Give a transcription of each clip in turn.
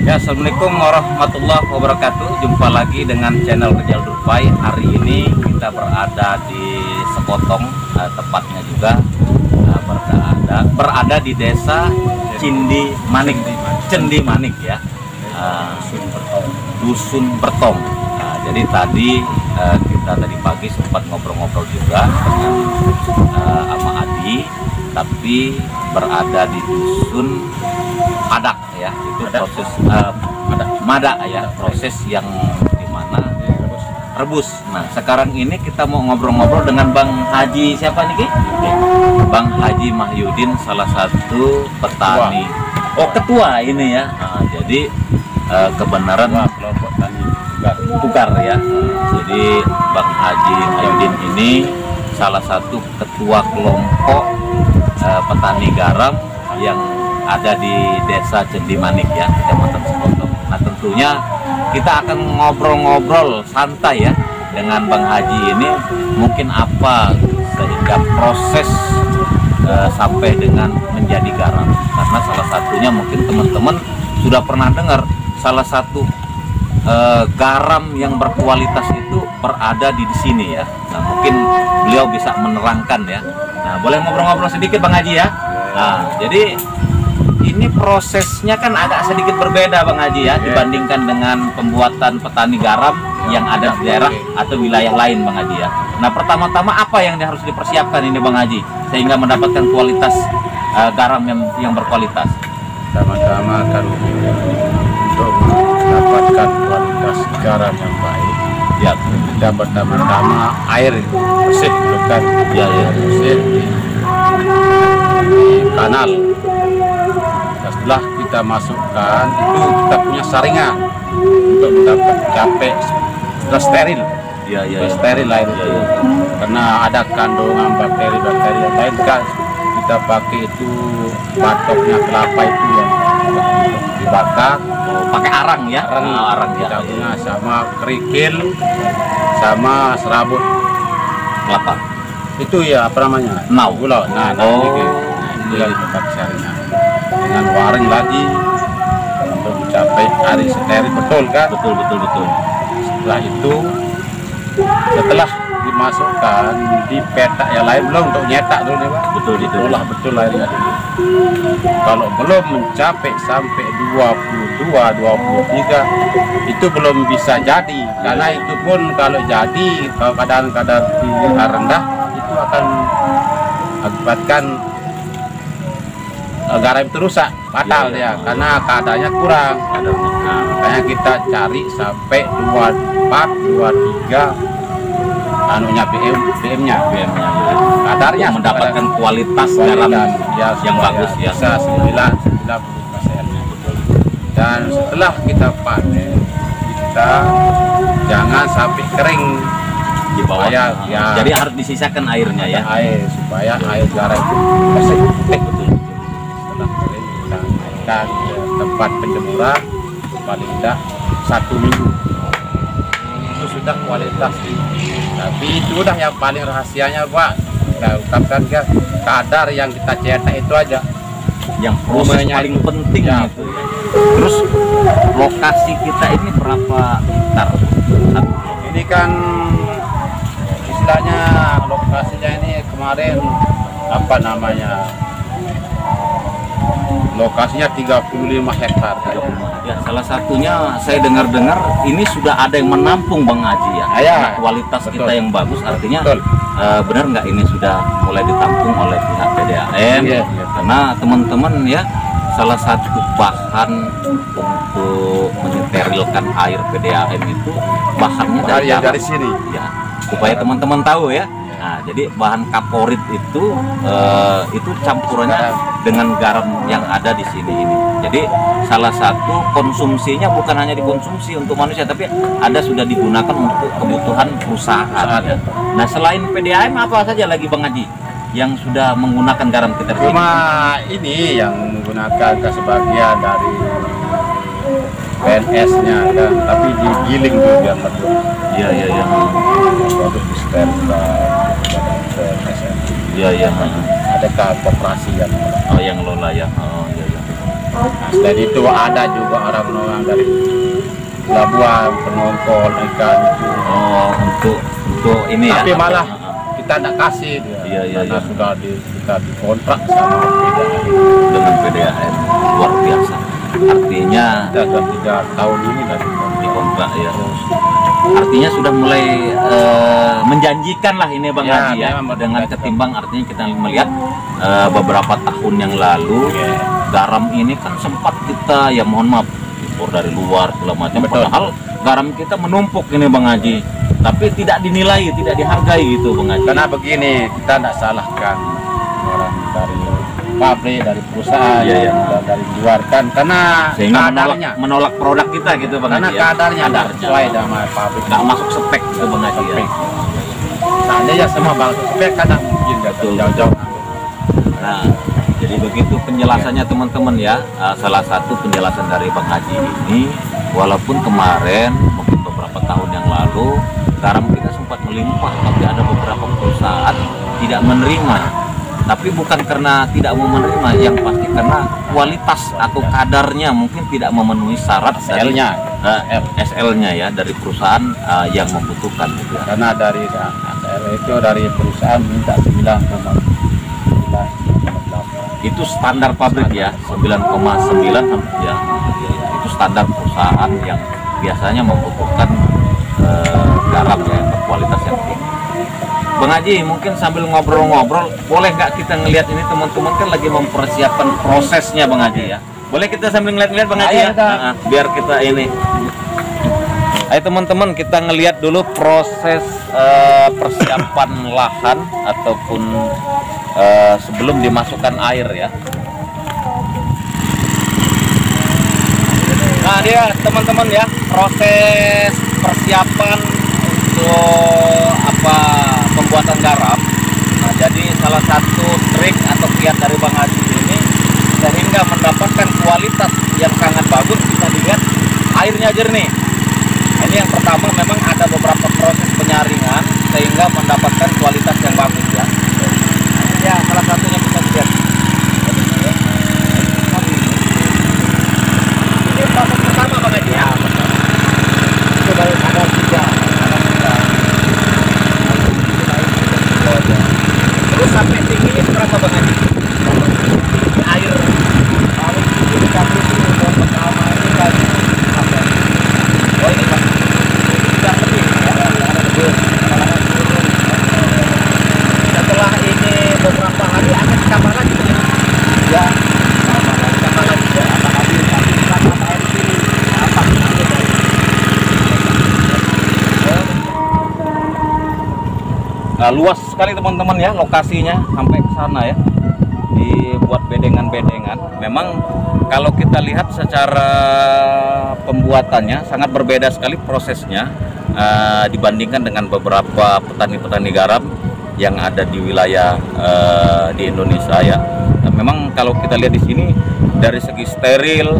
Ya, assalamualaikum warahmatullahi wabarakatuh. Jumpa lagi dengan channel Rijal Durpai. Hari ini kita berada di Sekotong, tepatnya juga berada di desa Cendi Manik ya, Dusun Bertong. Jadi tadi kita tadi pagi sempat ngobrol-ngobrol juga dengan Ama Adi, tapi berada di Dusun Padak ya, itu proses Mada ya, proses yang dimana rebus. Nah, sekarang ini kita mau ngobrol-ngobrol dengan Bang Haji siapa nih? Bang Haji Mahyudin, salah satu petani. Oh, ketua ini ya. Nah, jadi kebenaran kelompok tani tukar ya. Jadi Bang Haji Mahyudin ini salah satu ketua kelompok petani garam yang ada di desa Cendi Manik ya, Kecamatan Sekotong. Nah, tentunya kita akan ngobrol-ngobrol santai ya dengan Bang Haji ini, mungkin apa sehingga proses sampai dengan menjadi garam. Karena salah satunya mungkin teman-teman sudah pernah dengar, salah satu garam yang berkualitas itu berada di sini ya. Nah, mungkin beliau bisa menerangkan ya. Nah, boleh ngobrol-ngobrol sedikit Bang Haji ya. Nah, jadi ini prosesnya kan agak sedikit berbeda Bang Haji ya, dibandingkan dengan pembuatan petani garam yang ada di daerah atau wilayah lain Bang Haji ya. Nah, pertama-tama apa yang harus dipersiapkan ini Bang Haji sehingga mendapatkan kualitas garam yang berkualitas? Pertama-tama kan untuk mendapatkan kualitas garam yang baik ya, kita pertama-tama air bersih bukan ya, bersih di kanal. Setelah kita masukkan itu kita punya saringan untuk mendapat capek steril steril air itu karena ada kandungan bakteri-bakteri yang lain kan. Kita pakai itu batoknya kelapa itu yang dibakar, pakai arang ya, arang kita punya sama kerikil sama serabut kelapa itu ya, apa namanya, gula. Nah, itu yang kita pakai saringan dengan waring lagi untuk mencapai air steril, betul kan? Betul. Setelah itu, setelah dimasukkan di petak yang lain, belum untuk nyetak dulu nih Pak. Betul, diolah betul airnya dulu. Kalau belum mencapai sampai 22-23 itu belum bisa jadi, karena itu pun kalau jadi kadar pH rendah itu akan akibatkan garam itu rusak, fatal ya, karena kadarnya kurang. Nah, makanya kita cari sampai 24-23 BM-nya kadarnya, mendapatkan kualitas garam ya, yang bagus ya, bisa 90%. Dan setelah kita panen, kita jangan sampai kering di bawah ya. Jadi harus disisakan airnya ya, supaya air garam itu bersih. Betul. Setelah kering kita naikkan ke tempat penjemuran paling tidak 1 minggu, itu sudah kualitas. Tapi itu udah yang paling rahasianya Pak, kita ungkapkan kan, kadar yang kita cetak itu aja yang proses paling penting ya. Itu terus lokasi kita ini berapa hektar? Ini kan istilahnya lokasinya ini kemarin apa namanya, lokasinya 35 hektar ya. Salah satunya saya dengar-dengar ini sudah ada yang menampung Bang Haji ya, kualitas kita yang bagus, artinya benar nggak ini sudah mulai ditampung oleh pihak PDAM? Karena teman-teman ya, salah satu bahan untuk mensterilkan air PDAM itu bahannya dari sini ya, supaya teman-teman tahu ya. Nah, jadi bahan kaporit itu campurannya dengan garam yang ada di sini ini. Jadi salah satu konsumsinya bukan hanya dikonsumsi untuk manusia, tapi ada sudah digunakan untuk kebutuhan perusahaan. Ya. Nah, selain PDAM apa saja lagi Bang Haji yang sudah menggunakan garam kita? Cuma ini yang menggunakan sebagian dari PNS-nya kan, tapi digiling juga betul. Iya. Untuk disterilkan PNS. Iya. Adakah koperasi yang yang lola ya? Oh iya. Nah, selain itu ada juga orang-orang dari pelabuhan penongkol ikan itu. Oh, untuk ini tapi ya. malah kita tidak kasih dia. Iya, Karena iya. sudah kita dikontrak sama PDAM. Dengan PDAM luar biasa. Artinya Kita sudah 3 tahun ini dari dikontrak ya. Artinya sudah mulai menjanjikan lah ini Bang Ya, Haji ya. memang Dengan menjanjikan. ketimbang artinya kita melihat beberapa tahun yang lalu garam ini kan sempat kita ya mohon maaf impor dari luar segala macam. Betul. Padahal garam kita menumpuk ini Bang Haji. Tapi tidak dinilai, tidak dihargai gitu Bang Haji. Karena begini, kita tidak salahkan orang dari pabrik, dari perusahaan, Iya, iya. dari luar kan, karena Sehingga kadarnya, menolak produk kita gitu Bang karena Haji. Ya. kadarnya tidak sesuai sama pabrik. Nggak masuk spek gitu Bang Haji ya. Spek. Seandainya semua bang spek kadang mungkin nggak Betul. jauh-jauh. Nah, jadi begitu penjelasannya teman-teman ya. Salah satu penjelasan dari Bang Haji ini, walaupun kemarin mungkin beberapa tahun yang lalu garam kita sempat melimpah, tapi ada beberapa perusahaan tidak menerima. Tapi bukan karena tidak mau menerima, yang pasti karena kualitas atau kadarnya mungkin tidak memenuhi syarat dari SL-nya. SL-nya ya dari perusahaan yang membutuhkan gitu ya. Karena dari SL itu dari perusahaan minta 9,9. Itu standar pabrik ya 9,9 ya, itu standar perusahaan yang biasanya membutuhkan garam yang berkualitas yang tinggi. Bang Haji, mungkin sambil ngobrol-ngobrol boleh nggak kita ngelihat ini, teman-teman kan lagi mempersiapkan prosesnya Bang Haji ya. Boleh kita sambil ngeliat-ngeliat Bang Haji Ayo, ya? Biar kita ini. Ayo teman-teman, kita ngelihat dulu proses persiapan lahan ataupun sebelum dimasukkan air ya. Nah dia teman-teman ya, proses persiapan untuk pembuatan garam. Nah, jadi salah satu trik atau kiat dari Bang Haji ini sehingga mendapatkan kualitas yang sangat bagus, bisa dilihat airnya jernih. Ini yang pertama, memang ada beberapa proses penyaringan sehingga mendapatkan kualitas yang bagus ya. Nah, ini ya salah satunya bisa dilihat. Ini proses pertama Bang Haji ya. Itu dari kadar 3. Terus sampai tingginya berapa Bang Haji? Air paling tinggi 30 tahun pertama ini kan sampai. Oh ini Bang, sudah lebih ya, lebih. Setelah ini beberapa hari akan ditambah lagi ya. Ya, tambah lagi ya. Tambah air di sini. Nah, luas sekali teman-teman ya lokasinya sampai ke sana ya, dibuat bedengan-bedengan. Memang kalau kita lihat secara pembuatannya sangat berbeda sekali prosesnya dibandingkan dengan beberapa petani-petani garam yang ada di wilayah di Indonesia ya. Nah, memang kalau kita lihat di sini dari segi steril,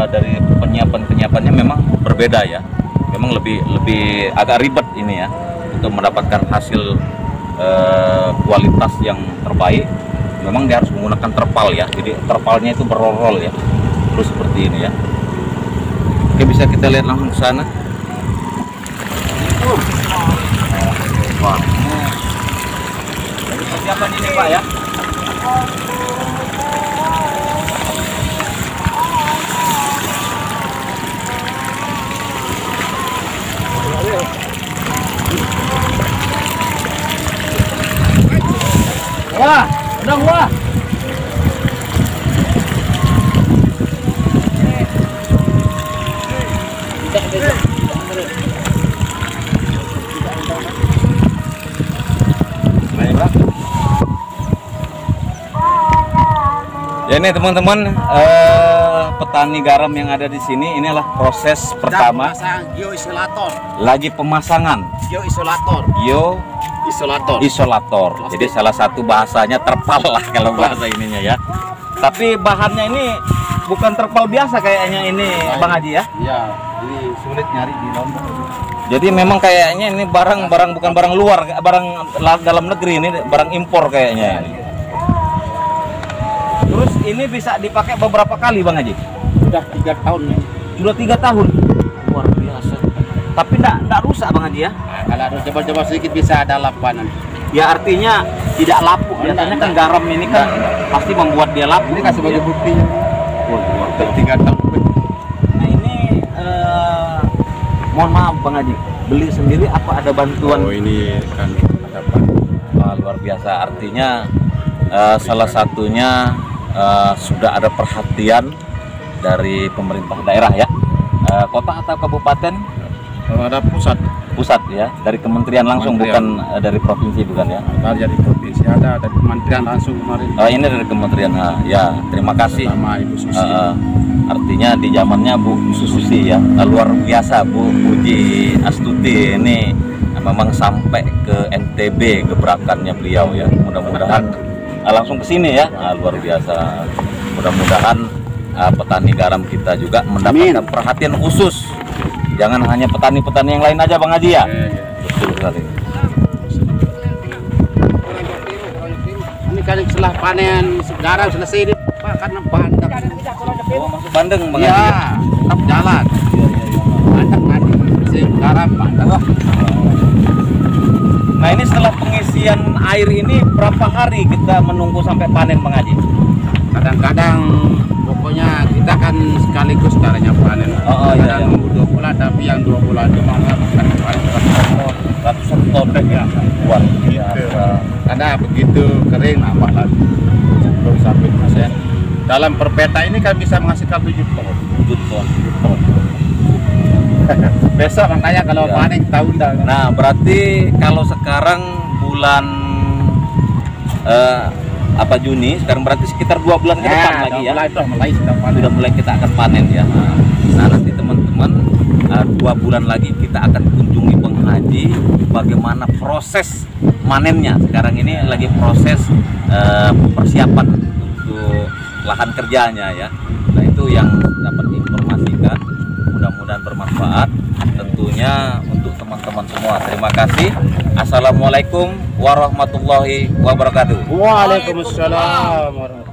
dari penyiapannya memang berbeda ya. Memang lebih agak ribet ini ya untuk mendapatkan hasil kualitas yang terbaik. Memang dia harus menggunakan terpal ya, jadi terpalnya itu berroll ya, terus seperti ini ya. Oke, bisa kita lihat langsung ke sana. Wah, jadi persiapan ini Pak ya. Wah, udah wah. Ya ini teman-teman, petani garam yang ada di sini, inilah proses pertama. Geoisolator. Lagi pemasangan isolator. Jadi salah satu bahasanya terpal lah kalau bahasa ininya ya. Tapi bahannya ini bukan terpal biasa kayaknya ini Bang Haji ya. Iya, ini sulit nyari di Lombok. Jadi memang kayaknya ini barang bukan barang luar, barang dalam negeri, ini barang impor kayaknya ini. Terus ini bisa dipakai beberapa kali Bang Haji? Sudah 3 tahun nih. Sudah 3 tahun. Luar biasa. Tapi enggak rusak Bang Haji ya? Nah, kalau ada coba-coba sedikit bisa ada lapanan. Ya artinya tidak lapuk. Biasanya kan garam ini kan pasti membuat dia lapuk. Ini kan sebagai bukti. Luar biasa. 3 tahun. Nah ini mohon maaf Bang Haji, beli sendiri apa ada bantuan? Oh ini kan ada bantuan. Luar biasa. Artinya salah satunya sudah ada perhatian dari pemerintah daerah ya, kota atau kabupaten? Ada pusat Ya, dari kementerian langsung, bukan dari provinsi, bukan ya? Ada dari provinsi, ada dari kementerian langsung kemarin. Ini dari kementerian. Ya, terima kasih sama Ibu Susi. Artinya di zamannya Bu Susi ya, luar biasa Bu Puji Astuti ini memang sampai ke NTB gebrakannya beliau ya. Mudah-mudahan langsung ke sini ya. Luar biasa. Mudah-mudahan petani garam kita juga mendapatkan perhatian khusus. Jangan hanya petani-petani yang lain aja Bang Haji ya. Betul sekali. Ini kan setelah panen garam selesai ini Pak, karena bandeng. Oh, masuk bandeng Bang Haji. Ya, tetap jalan. Bandeng nanti selesai garam bandeng. Nah ini setelah pengisian air ini berapa hari kita menunggu sampai panen Bang Haji? Kadang-kadang pokoknya kita kan sekaligus caranya panen. Iya. Nunggu 2 bulan, tapi yang 2 bulan itu malah bukan panen Ratusan ton ya. Luar biasa. Karena begitu kering nambah lagi 10 sampai 5%. Dalam per peta ini kan bisa menghasilkan 7 ton. 7 ton. Besok makanya kalau panen kita undang. Nah berarti kalau sekarang bulan Juni, sekarang berarti sekitar 2 bulan ke depan lagi ya. Sudah mulai kita akan panen ya. Nah nanti teman-teman 2 bulan lagi kita akan kunjungi Bang Haji bagaimana proses manennya. Sekarang ini lagi proses persiapan untuk lahan kerjanya ya. Nah itu yang dapat diinformasikan, mudah-mudahan bermanfaat tentunya untuk teman-teman semua. Terima kasih. Assalamualaikum warahmatullahi wabarakatuh. Waalaikumsalam warahmatullahi wabarakatuh.